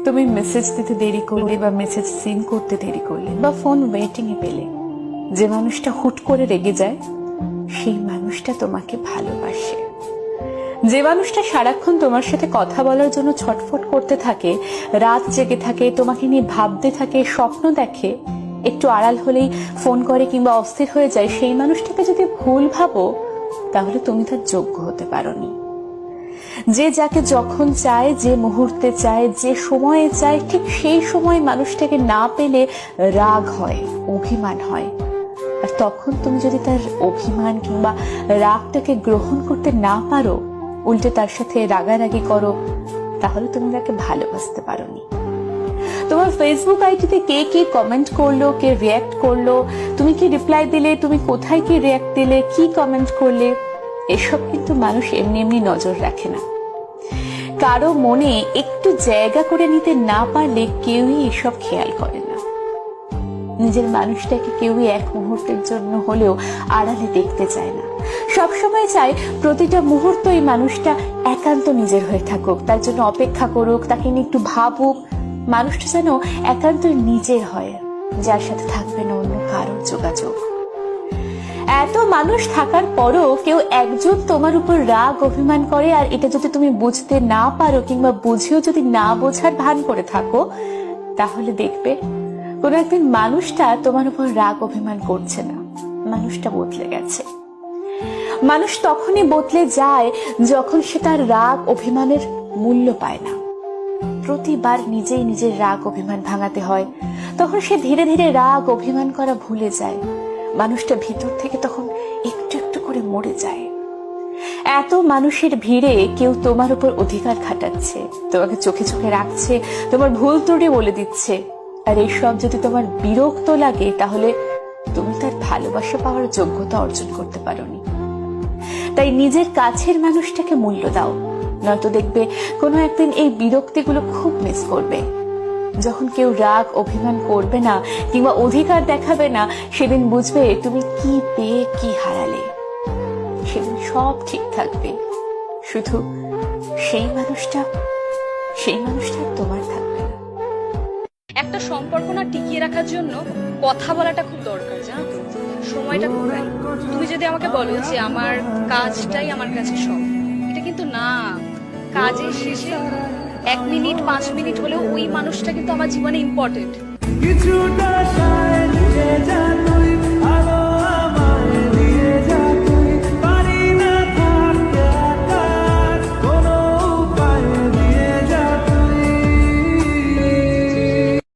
তুমি মেসেজ দিতে দেরি করলে বা মেসেজ সিন করতে দেরি করলে বা ফোন ওয়েটিং এ পেলে, যে মানুষটা হুট করে রেগে যায় সেই মানুষটা তোমাকে ভালোবাসে। যে মানুষটা সারাক্ষণ তোমার সাথে কথা বলার জন্য ছটফট করতে থাকে, রাত জেগে থাকে, তোমাকে নিয়ে ভাবতে থাকে, স্বপ্ন দেখে, একটু আড়াল হলেই ফোন করে কিংবা অস্থির হয়ে যায়, সেই মানুষটাকে যদি ভুল ভাবো তাহলে তুমি তার যোগ্য হতে পারোনি। যে যাকে যখন চায়, যে মুহূর্তে চায়, যে সময়ে চায়, ঠিক সেই সময় মানুষটাকে না পেলে রাগ হয়, অভিমান হয়। আর তখন তুমি যদি তার অভিমান কিংবা রাগটাকে গ্রহণ করতে না পারো, উল্টে তার সাথে রাগারাগি করো, তাহলে তুমি তাকে ভালোবাসতে পারোনি। তোমার ফেসবুক আইডিতে কে কি কমেন্ট করলো, কে রিয়াক্ট করলো, তুমি কি রিপ্লাই দিলে, তুমি কোথায় কি রিয়াক্ট দিলে, কি কমেন্ট করলে, এসব কিন্তু মানুষ এমনি এমনি নজর রাখে না। কারো মনে একটু জায়গা করে নিতে না পারলে কেউই এসব খেয়াল করে না। নিজের মানুষটাকে কেউই এক মুহূর্তের জন্য হলেও আড়ালে দেখতে চায় না। সবসময় চায় প্রতিটা মুহূর্ত এই মানুষটা একান্ত নিজের হয়ে থাকুক, তার জন্য অপেক্ষা করুক, তাকে নিয়ে একটু ভাবুক। মানুষটা যেন একান্ত নিজের হয়, যার সাথে থাকবে না অন্য কারোর যোগাযোগ। এত মানুষ থাকার পরও কেউ একজন তোমার উপর রাগ অভিমান করে, আর এটা যদি তুমি বুঝতে না পারো কিংবা বুঝেও যদি না বোঝার ভান করে থাকো, তাহলে দেখবে কোন একদিন মানুষটা তোমার উপর রাগ অভিমান করছে না, মানুষটা বদলে গেছে। মানুষ তখনই বদলে যায় যখন সে তার রাগ অভিমানের মূল্য পায় না। প্রতিবার নিজেই নিজের রাগ অভিমান ভাঙাতে হয়, তখন সে ধীরে ধীরে রাগ অভিমান করা ভুলে যায়। মানুষটা ভিতর থেকে তখন একটু একটু করে মরে যায়। এত মানুষের ভিড়ে কেউ তোমার উপর অধিকার খাটাচ্ছে, তোমাকে চোখে চোখে রাখছে, তোমার ভুল ত্রুটি বলে দিচ্ছে, আর এইসব যদি তোমার বিরক্ত লাগে, তাহলে তুমি তার ভালোবাসা পাওয়ার যোগ্যতা অর্জন করতে পারোনি। তাই নিজের কাছের মানুষটাকে মূল্য দাও, নয়তো দেখবে কোনো একদিন এই বিরক্তিগুলো খুব মিস করবে। যখন কেউ রাগ অভিমান করবে না কিংবা অধিকার দেখাবে না, সেদিন বুঝবে তুমি কি পেয়ে কি হারালে। সেদিন সব ঠিক থাকবে, শুধু সেই মানুষটা তোমার থাকবে না। একটা সম্পর্ক না টিকিয়ে রাখার জন্য কথা বলাটা খুব দরকার, জানো তো? সময়টা কোথায়? তুমি যদি আমাকে বলো যে আমার কাজটাই আমার কাছে সব, এটা কিন্তু না। কাজের শেষে 1 মিনিট 5 মিনিট হলেও ওই মানুষটা কিন্তু আমার জীবনে ইম্পর্টেন্ট।